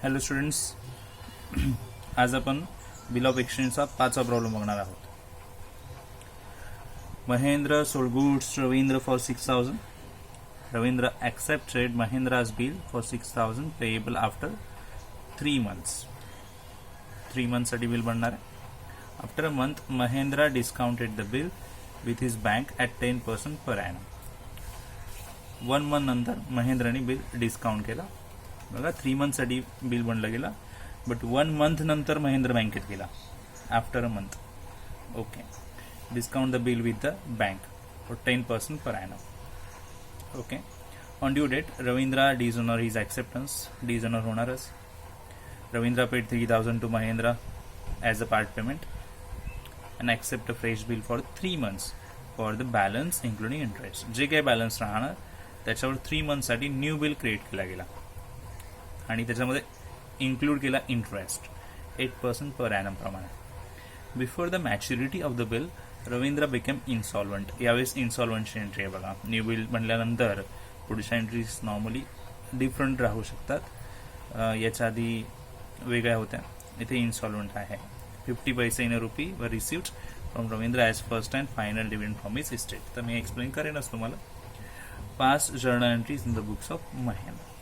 Hello students, आज आपण bill of एक्सचेंजचा 5वा प्रॉब्लेम बघणार आहोत. Mahindra sold goods to Ravindra for 6,000. Ravindra accepted Mahindra's bill for 6,000 payable after 3 months. 3 months साठी bill बनणार आहे. After a month, Mahindra discounted the bill with his bank at 10% per annum. 1 month नंतर महिंद्राने bill discount केला. बघा 3 months साठी bill बनलं गेला, but 1 month नंतर महिंद्रा बँकेत गेला. After a month okay, discount the bill with the bank for 10% per annum. Okay, on due date Ravindra dishonour his acceptance. Dishonour होणारच. Ravindra paid 3,000 to Mahindra as a part payment and accept a fresh bill for 3 months for the balance including interest. जे काही balance राहणार त्याच्यावर 3 months साठी new bill create केला गेला आणि त्याच्यामध्ये इन्क्लूड केला इंटरेस्ट 8% पर ॲनम प्रमाणे. Before the maturity of the bill Ravindra became insolvent. यावेळेस इन्सॉल्वंटची एंट्री आहे. बघा, न्यू बिल बनल्यानंतर पुढच्या एंट्रीज नॉर्मली डिफरंट राहू शकतात. याच्या आधी वेगळ्या होत्या. इथे इन्सॉल्वंट आहे. 50 पैसे इन अ रुपी वर received from Ravindra as first and final dividend from his estate. तर मी एक्सप्लेन करेनच तुम्हाला. Past journal entries in the books of Mahindra.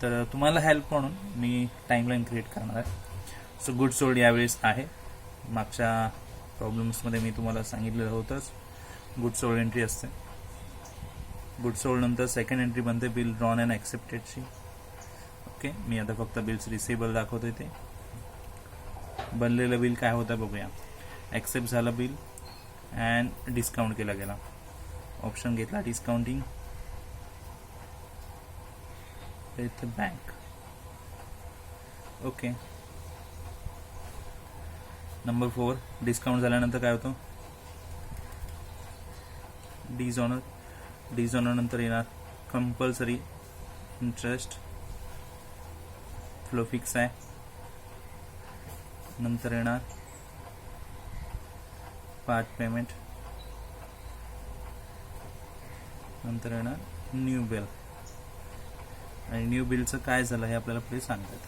तर तुम्हाला हेल्प म्हणून मी टाईमलाईन क्रिएट करणार आहे. सो गुड सोल्ड यावेळेस आहे. मागच्या प्रॉब्लेम्समध्ये मी तुम्हाला सांगितलेलं होतंच गुड सोल्ड एंट्री असते. गुड सोल्ड नंतर सेकंड एंट्री बनते बिल ड्रॉन अँड ॲक्सेप्टेडची. ओके, मी आता फक्त बिल्स रिसेबल दाखवतोय. ते बनलेलं बिल काय होतं बघूया. ॲक्सेप्ट झालं बिल अँड डिस्काउंट केला गेला. ऑप्शन घेतला discounting with bank. Okay, number 4 discount झाल्यानंतर काय होतं. डिसऑनर. डिसऑनर नंतर येणार कंपल्सरी इंटरेस्ट. फ्लो फिक्स आहे. नंतर येणार पार्ट पेमेंट. नंतर येणार न्यू बिल. आणि न्यू बिलचं काय झालं हे आपल्याला पुढे सांगतात.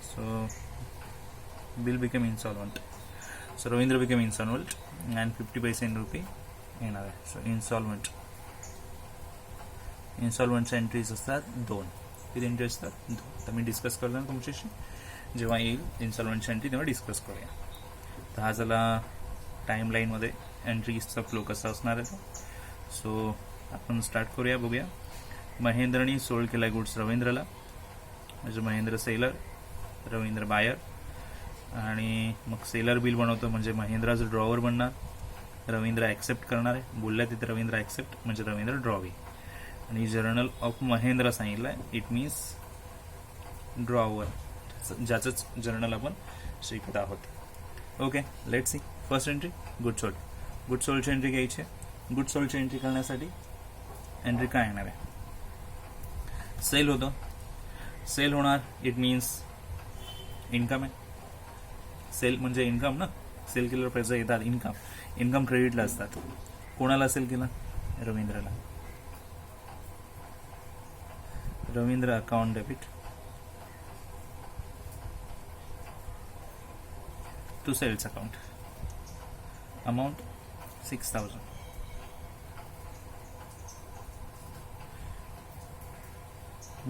So bill become insolvent. So Ravindra become insolvent and 50 पैसे इन रुपी येणार आहे. सो इन्सॉल्वंट. इन्सॉल्वंटच्या एंट्रीज असतात 2. किती एंट्री असतात 2. तर मी डिस्कस करतो तुमच्याशी जेव्हा येईल इन्सॉल्वंटची एंट्री तेव्हा डिस्कस करूया. तर हा झाला टाईमलाईनमध्ये एंट्रीजचा फ्लो कसा असणार आहे. सो आपण स्टार्ट करूया. बघूया. महिंद्राने सोल्ड केला गुड्स रवींद्रला. म्हणजे महिंद्र सेलर, रवींद्र बायर. आणि मग सेलर बिल बनवतो म्हणजे महिंद्राचं ड्रॉवर बनणार. रवींद्र ॲक्सेप्ट करणार आहे. बोलल्या तिथे रवींद्र ॲक्सेप्ट म्हणजे रवींद्र ड्रॉवी. आणि जर्नल ऑफ महिंद्रा सांगितलं आहे. इट मीन्स ड्रॉवर, ज्याचंच जर्नल आपण शिकत आहोत. Okay, let see. First entry good sold. Good सोल्डची एंट्री घ्यायची. गुड सोल्डची एंट्री करण्यासाठी एंट्री काय येणार आहे. सेल होतं. सेल होणार. इट मीन्स इन्कम आहे. सेल म्हणजे इन्कम ना. सेल केल्यावर पैसे येतात. इन्कम. इन्कम क्रेडिटला असतात. कोणाला सेल केला. रवींद्रला. Ravindra account debit to sales account. Amount 6,000.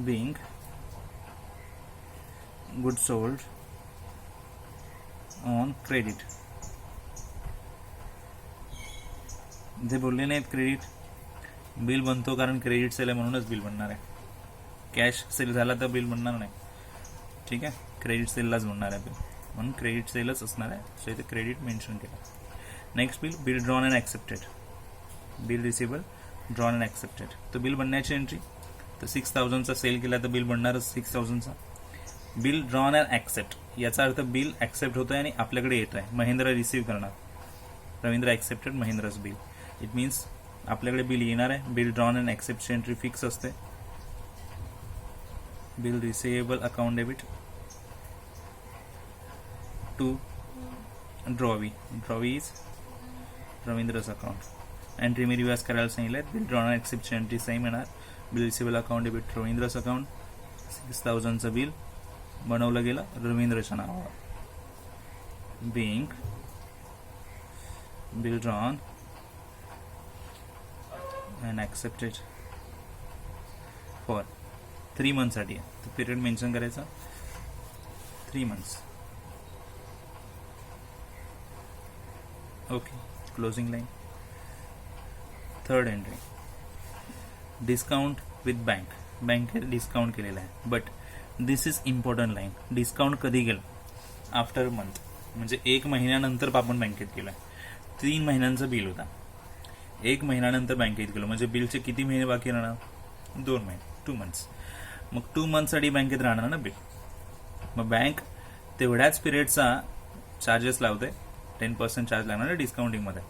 being good sold on credit. ते बोलले नाहीत क्रेडिट. बिल बनतो कारण क्रेडिट सेल आहे म्हणूनच बिल बनणार आहे. कॅश सेल झाला तर बिल बनणार नाही. ठीक आहे, क्रेडिट सेललाच बनणार आहे बिल म्हणून क्रेडिट सेलच असणार आहे. सो इथे क्रेडिट मेन्शन केलं. Next bill bill drawn and accepted. Bill receivable drawn and accepted. तर बिल बनण्याची एंट्री. तर 6,000चा सेल केला तर बिल बनणारच 6,000चा. बिल ड्रॉन अँड ॲक्सेप्ट याचा अर्थ बिल ॲक्सेप्ट होतोय आणि आपल्याकडे येत आहे. महिंद्रा रिसीव्ह करणार. रवींद्र ॲक्सेप्टेड महिंद्राच बिल. इट मीन्स आपल्याकडे बिल येणार आहे. बिल ड्रॉन अँड ॲक्सेप्टची एंट्री फिक्स असते. Bill receivable account debit to drawee. Drawee is रवींद्रच अकाउंट. एंट्री मी रिवाइज करायला सांगितलं. बिल ड्रॉन ॲक्सेप्टची एंट्री सेम येणार. बिल रिसिबल अकाउंट डेबिट रवींद्रच अकाउंट. 6,000चं बिल बनवलं गेलं रवींद्रच्या नावावर. being bill drawn and accepted for 3 months साठी आहे. तर पिरियड मेन्शन करायचा 3 months. Okay, closing line. Third entry, discount with bank. बँकेत डिस्काउंट केलेला आहे, but this is important line. Discount कधी केलं? आफ्टर मंथ, म्हणजे 1 महिन्यानंतर आपण बँकेत केलं. 3 महिन्यांचं बिल होता, 1 महिन्यानंतर बँकेत गेलो, म्हणजे बिलचे किती महिने बाकी राहणार? 2 महिने, 2 months. मग 2 monthsसाठी बँकेत राहणार ना बिल. मग बँक तेवढ्याच पिरियडचा चार्जेस लावते. 10% चार्ज लागणार आहे डिस्काउंटिंगमध्ये,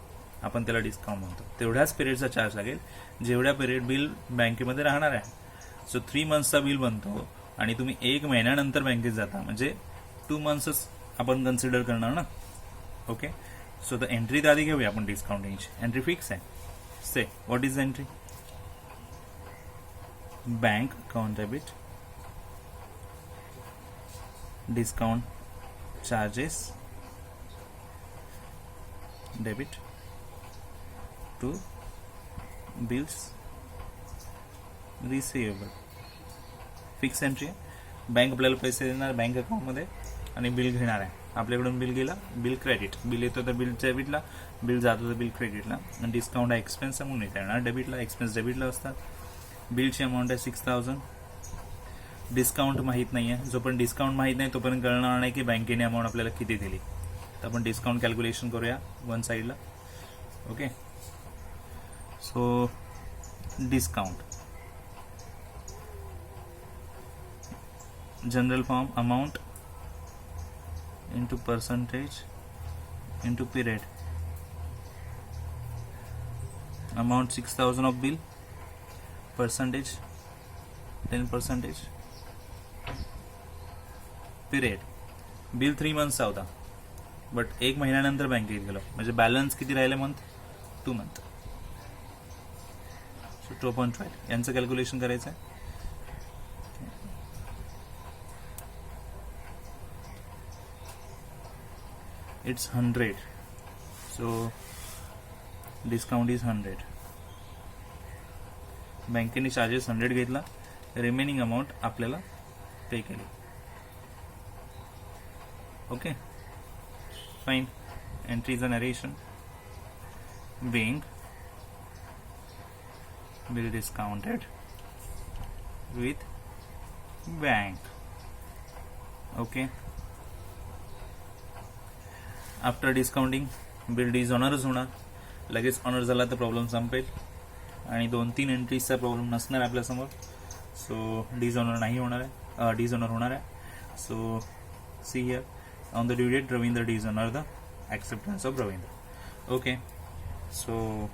आपण त्याला डिस्काउंट म्हणतो. तेवढ्याच पिरियडचा चार्ज लागेल जेवढ्या पिरियड बिल बँकेमध्ये राहणार आहे. सो 3 monthsचा बिल बनतो आणि तुम्ही 1 महिन्यानंतर बँकेत जाता, म्हणजे 2 monthsच आपण कन्सिडर करणार ना. ओके, सो द एंट्री तर आधी घेऊया आपण डिस्काउंटिंगची. एंट्री फिक्स आहे. Say what is the entry? Bank account debit, discount charges debit to bills receivable. Fix entry आहे. बँक आपल्याला पैसे देणार बँक अकाउंटमध्ये आणि बिल घेणार आहे. आपल्याकडून बिल गेला, बिल क्रेडिट. बिल येतो तर बिल डेबिटला, बिल जातो तर बिल क्रेडिटला. आणि डिस्काउंट हा एक्सपेन्स आहे म्हणून येणार डेबिटला, एक्सपेन्स डेबिटला असतात. बिलची अमाऊंट आहे 6,000. डिस्काउंट माहीत नाही आहे. जोपर्यंत डिस्काउंट माहीत नाही तोपर्यंत कळणार नाही की बँकेने अमाऊंट आपल्याला किती दिली. तर आपण डिस्काउंट कॅल्क्युलेशन करूया वन साईडला. Okay, so discount general form amount into percentage into period. Amount 6,000 of bill, percentage 10%, period. Bill 3 months चा होता, बट 1 महिन्यानंतर बँकेत गेलो, म्हणजे बॅलन्स किती राहिले? Month 2 month. सो 2.5 यांचं कॅल्क्युलेशन करायचं आहे. It's 100, so discount is 100. बँकेने चार्जेस 100 घेतला, रिमेनिंग अमाऊंट आपल्याला पे केली. Okay, fine. एंट्रीचं narration. being bill discounted with bank. Okay, after discounting bill डिसऑनरच होणार. लगेच ऑनर झाला तर प्रॉब्लेम संपेल आणि 2-3 एंट्रीजचा प्रॉब्लेम नसणार आपल्यासमोर. सो डिसऑनर नाही होणार आहे, डिसऑनर होणार आहे. So see here on the due date Ravindra dishonour the acceptance of Ravindra. Okay, so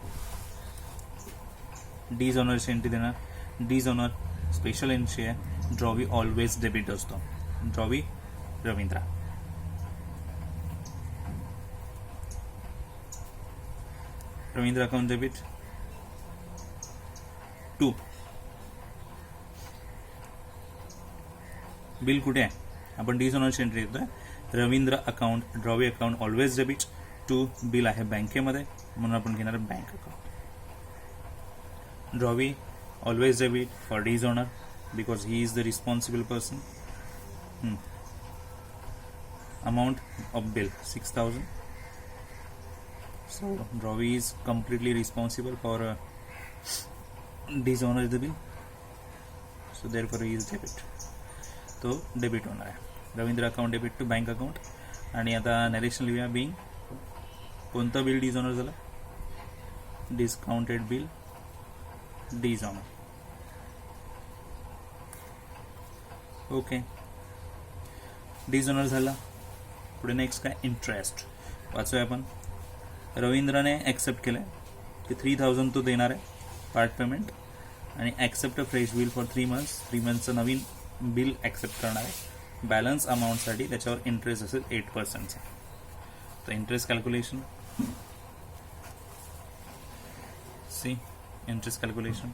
डिसऑनरची एंट्री देणार. डिसऑनर स्पेशल एंट्री आहे. ड्रॉवी ऑलवेज डेबिट असतो. Drawee Ravindra. Ravindra account debit to. Bill कुठे आहे? आपण डिसऑनरची एंट्री येतोय. Ravindra account, drawee account always debit to. Bill आहे बँकेमध्ये म्हणून आपण घेणार bank account. Drawee always debit for dishonour because he is the responsible person. Amount of bill 6,000. So Ravi is completely responsible for dishonor the bill. So therefore he is debit. तो debit होणार आहे. Ravindra account debit to bank account. आणि आता narration लिहूया. Being कोणतं bill dishonour झालं? Discounted bill dishonour. Okay, dishonour झाला. पुढे नेक्स्ट काय? इंटरेस्ट. वाचूया आपण. रवींद्रने ॲक्सेप्ट केलं की 3,000 तो देणार आहे पार्ट पेमेंट आणि accept a fresh bill for 3 months. 3 monthचं नवीन बिल ॲक्सेप्ट करणार आहे. बॅलन्स अमाऊंटसाठी त्याच्यावर इंटरेस्ट असेल 8%चा. तर interest calculation. See interest calculation.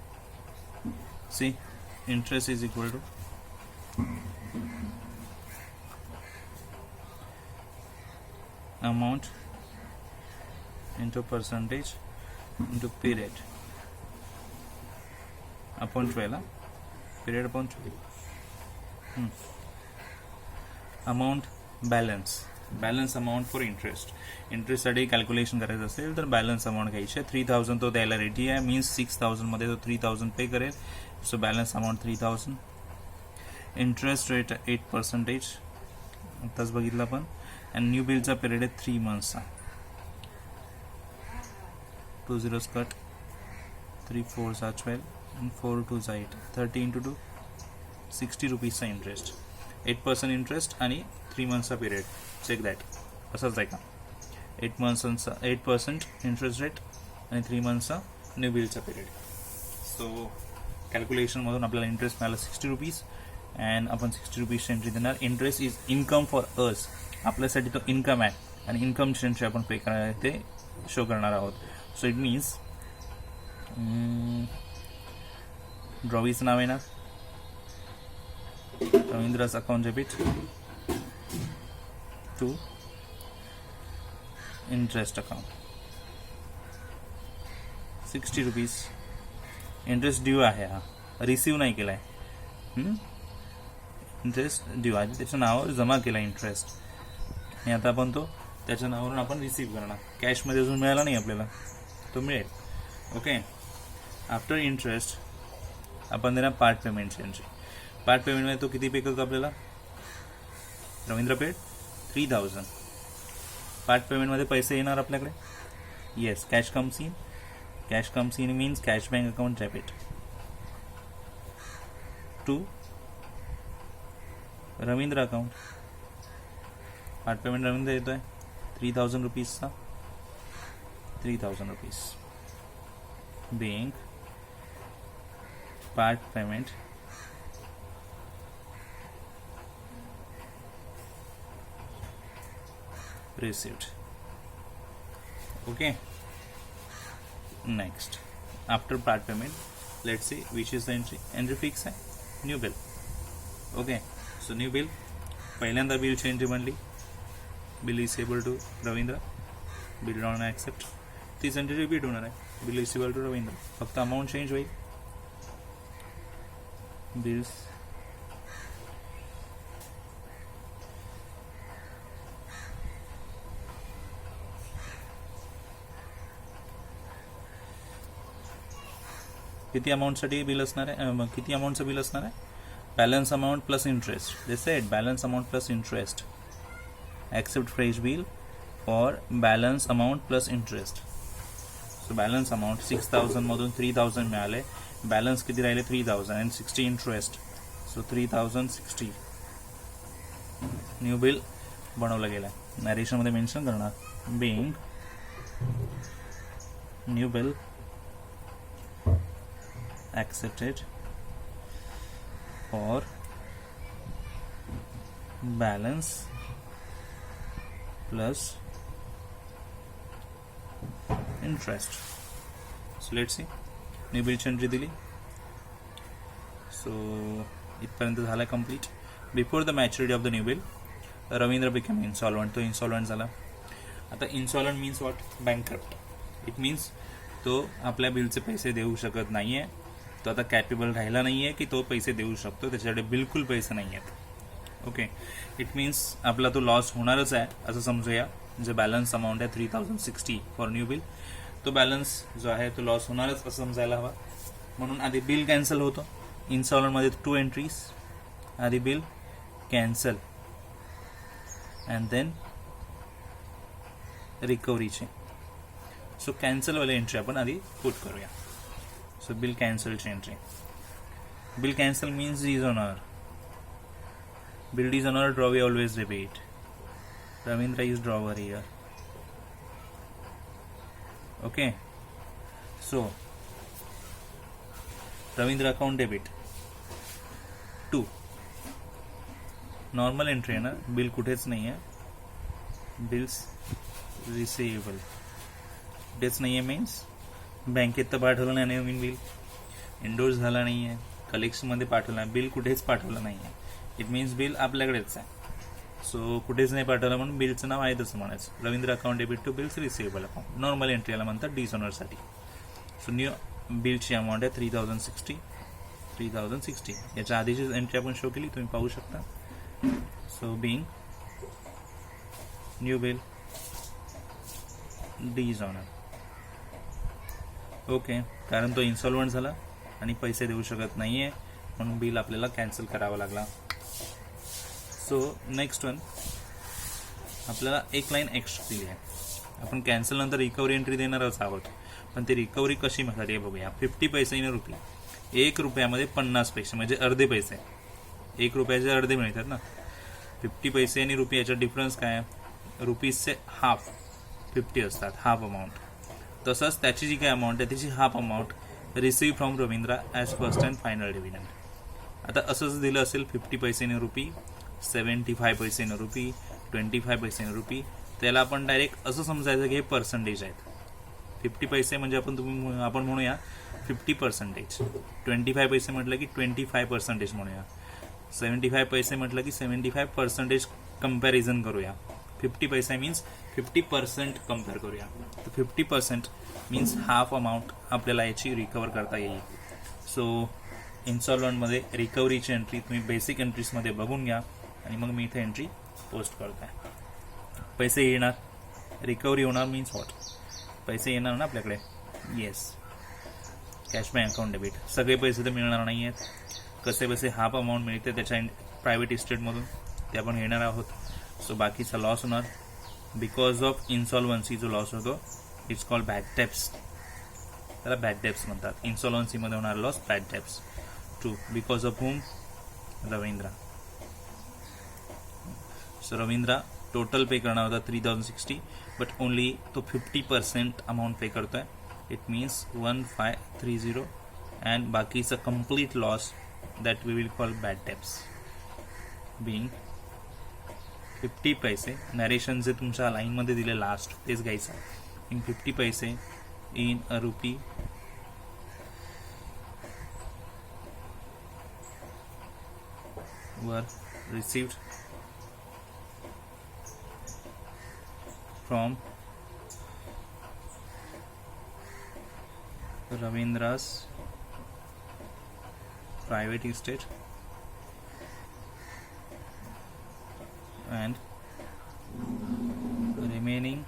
See interest is equal to amount into percentage into period upon 12 period upon 12 amount balance amount for interest साठी कॅल्क्युलेशन करायचं असेल तर बॅलन्स अमाऊंट घ्यायची आहे. 3000 तो द्यायला रेडी आहे, मीन्स 6000 मध्ये तो 3000 पे करेल. So balance amount 3000. Interest rate 8%, आताच बघितलं आपण. अँड न्यू बिलचा पिरियड आहे 3 मंथ्सचा. 2 zeros cut, 3 4s are 12 and 4 2s are 8. 30 into 2 60 रुपीजचा interest. 8% interest आणि 3 मंथ्सचा पिरियड. Check that. असंच आहे का? 8% इंटरेस्ट रेट आणि 3 मंथ्सचा न्यू बिलचा पिरियड. सो कॅल्क्युलेशनमधून आपल्याला इंटरेस्ट मिळाला 60 रुपीज अँड आपण 60 रुपीजची एंट्री देणार. Interest is income for us. आपल्यासाठी तो इन्कम आहे आणि इन्कमची एंट्री आपण पे करणार आहे ते शो करणार आहोत. सो इट मीन्स ड्रॉवीचं नाव येणार Ravindra's account debit to interest account. 60 rupees interest due आहे. हा रिसीव्ह नाही केलाय. इंटरेस्ट ड्यू आहे, त्याच्या नावावर जमा केला इंटरेस्ट आणि आता आपण तो त्याच्या नावावरून आपण रिसीव्ह करणार. कॅशमध्ये अजून मिळाला नाही आपल्याला, तो मिळेल. ओके. आफ्टर इंटरेस्ट आपण देणार पार्ट पेमेंटची एंट्री. पार्ट पेमेंटमध्ये तो किती पे करतो आपल्याला? रवींद्र पेड 3000. पार्ट पेमेंटमध्ये पैसे येणार आपल्याकडे. Yes, cash comes in. Cash comes in means cash bank account debit to Ravindra account. Part payment Ravindra येतोय 3000 रुपीजचा. 3000 rupees being part payment received. Okay. Next, after part payment, let's see which is the entry fix है new bill. Okay, so new bill पहिल्यांदा bill ची entry बनली. bill is able to Ravindra. bill not accept. तीच entry repeat होणार आहे. Bill receivable to Ravindra. फक्त amount change होईल. Bills किती अमाऊंटसाठी बिल असणार आहे? किती अमाऊंटचं बिल असणार आहे? Balance amount plus interest. They said balance amount plus interest. Accept fresh bill for balance amount plus interest. So balance amount 6000 मधून 3000 मिळाले. बॅलन्स किती राहिले? 3000 and 60 interest. So 3060 new bill बनवलं गेलं. नॅरेशनमध्ये मेन्शन करणार being new bill accepted for balance plus interest. So let's see. New बिलची एंट्री दिली. सो इथपर्यंत झाला complete. Before the maturity of the new bill Ravindra become insolvent. तो इन्सॉल्वंट झाला. आता insolvent means what? Bankrupt. It means तो आपल्या बिलचे पैसे देऊ शकत नाहीये. तो आता कॅपेबल राहिला नाहीये की तो पैसे देऊ शकतो. त्याच्याकडे बिलकुल पैसे नाही आहेत. ओके. इट मीन्स आपला तो लॉस होणारच आहे असं समजूया. जे बॅलन्स अमाऊंट आहे 3060 फॉर न्यू बिल, तो बॅलन्स जो आहे तो लॉस होणारच असं समजायला हवा. म्हणून आधी बिल कॅन्सल होतं. इन्स्टॉलमेंटमध्ये 2 एंट्रीज. आधी बिल कॅन्सल अँड देन रिकव्हरीचे. सो कॅन्सलवाली एंट्री आपण आधी पुट करूया. सो बिल कॅन्सलची entry. Bill cancel means dishonour. Bill dishonour drawee always repeat. Ravindra is drawer here. Okay. So Ravindra account debit to normal entry आहे ना. बिल कुठेच नाही आहे. बिल्स रिसिवेबल कुठेच नाही आहे. मीन्स बँकेत तर पाठवलं नाही नवीन बिल. एंडोर्स झाला नाही आहे. कलेक्शनमध्ये पाठवलं नाही. बिल कुठेच पाठवलं नाही आहे. इट मीन्स बिल आपल्याकडेच आहे. सो कुठेच नाही पाठवलं म्हणून बिलचं नाव आहे तसं म्हणायचं. Ravindra account debit to bills receivable account. Normal entry याला म्हणतात डिसऑनरसाठी. सो न्यू बिलची अमाऊंट आहे 3060. याच्या आधीची एंट्री आपण शो केली, तुम्ही पाहू शकता. So being new bill dishonour. Okay, कारण तो इन्सॉल्वंट झाला आणि पैसे देऊ शकत नाहीये म्हणून बिल आपल्याला कॅन्सल करावा लागला. सो नेक्स्ट वन, आपल्याला एक लाईन एक्स्ट्रा दिली आहे. आपण कॅन्सल नंतर रिकव्हरी एंट्री देणारच आहोत, पण ती रिकव्हरी कशी मिळतात हे बघूया. 50 पैसे इन रुपी. 1 रुपयामध्ये 50 पैसे म्हणजे अर्धे पैसे. 1 रुपयाचे अर्धे मिळतात ना. 50 पैसे आणि रुपये याचा डिफरन्स काय आहे? रुपीजचे हाफ 50 असतात, हाफ अमाऊंट. तसंच त्याची जी काय अमाऊंट आहे त्याची half amount receive from Ravindra as first and final dividend. आता असंच दिलं असेल 50 पैसे इन रुपी, 75 पैसे इन रुपी, 25 पैसे इन रुपी, त्याला आपण डायरेक्ट असं समजायचं की हे पर्सेंटेज आहेत. 50 पैसे म्हणजे आपण म्हणूया 50%. 25 पैसे म्हटलं की 25% म्हणूया. 75 पैसे म्हटलं की 75% कंपॅरिझन करूया. 50 पैसे मीन्स 50% कम्पेअर करूया. तर 50% मीन्स हाफ अमाऊंट आपल्याला याची रिकवर करता येईल. सो इन्स्टॉलमेंटमध्ये रिकव्हरीची एंट्री तुम्ही बेसिक एंट्रीजमध्ये बघून घ्या आणि मग मी इथे एंट्री पोस्ट करताय. पैसे येणार, रिकव्हरी होणार मीन्स व्हॉट? पैसे येणार ना आपल्याकडे. Yes, cash bye account debit. सगळे पैसे तर मिळणार नाही आहेत. कसे पैसे हाफ अमाऊंट मिळते त्याच्या प्रायव्हेट इस्टेटमधून ते आपण घेणार आहोत. सो बाकीचा लॉस होणार बिकॉज ऑफ इन्सॉल्वन्सी. जो लॉस होतो इट्स कॉल्ड बॅड डेब्ट्स. त्याला बॅड डेब्ट्स म्हणतात. इन्सॉल्वन्सीमध्ये होणार loss bad debts. To because of whom? Ravindra. So Ravindra total pay करणार होता 3060, बट ओनली तो 50% अमाऊंट पे करतोय. इट मीन्स 1530 अँड बाकीचं complete loss that we will call bad debts. Being 50 पैसे. नॅरेशन जे तुमच्या लाईनमध्ये दिले लास्ट तेच घ्यायचं आहे. इन 50 पैसे इन अ रुपी वर received from Ravindra's private estate and remaining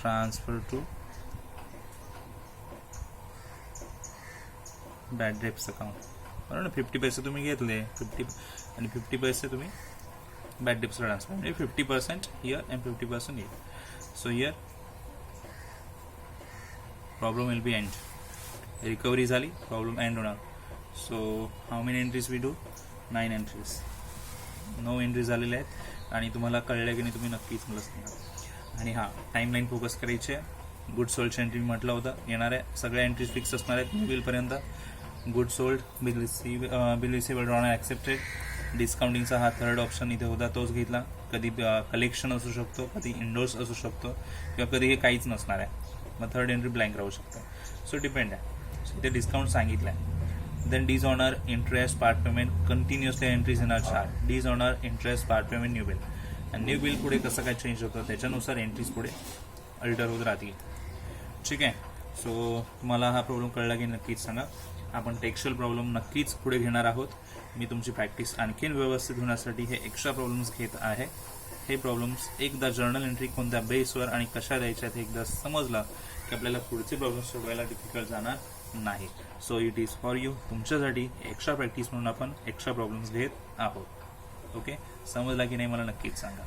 transfer to bad debts account. बरोबर ना. 50 पैसे तुम्ही घेतले 50 आणि 50 पैसे तुम्ही बॅड डेब्ट्सला ट्रान्सफर, म्हणजे 50% here and 50% here. So here problem will be end. Recovery झाली, प्रॉब्लेम एंड होणार. So how many entries we do? 9 entries. 9 entries झालेल्या आहेत आणि तुम्हाला कळलं की नाही तुम्ही नक्कीच मला सांगा. आणि हां, टाईमलाईन फोकस करायची आहे. गुड सोल्डची एंट्री म्हटलं होतं येणार आहे. सगळ्या एंट्रीज फिक्स असणार आहेत बिलपर्यंत. Good sold, bill receive drawn and accepted. डिस्काउंटिंगचा हा थर्ड ऑप्शन इथे होता, तोच घेतला. कधी कलेक्शन असू शकतो, कधी इंडोर्स असू शकतो, किंवा कधी हे काहीच नसणार आहे. मग थर्ड एंट्री ब्लँक राहू शकतं. सो डिपेंड आहे. सो इथे डिस्काउंट सांगितलं आहे. Then dishonour, interest, part payment, continuously entries in our chart. Dishonour, interest, part payment, new bill. आणि न्यू बिल पुढे कसं काय चेंज होतं त्याच्यानुसार एंट्रीज पुढे अल्टर होत राहतील. ठीक आहे. सो तुम्हाला हा प्रॉब्लेम कळला की नक्कीच सांगा. आपण टेक्स्चुअल प्रॉब्लेम नक्कीच पुढे घेणार आहोत. मी तुमची प्रॅक्टिस आणखीन व्यवस्थित होण्यासाठी हे एक्स्ट्रा प्रॉब्लेम्स घेत आहे. हे प्रॉब्लेम्स एकदा जर्नल एंट्री कोणत्या बेसवर आणि कशा द्यायच्या हे एकदा समजलं की आपल्याला पुढचे प्रॉब्लेम्स सोडवायला डिफिकल्ट जाणार नाही. So it is for you. तुमच्यासाठी एक्स्ट्रा प्रॅक्टिस म्हणून आपण एक्स्ट्रा प्रॉब्लेम्स घेत आहोत. ओके, समजला की नाही मला नक्कीच सांगा.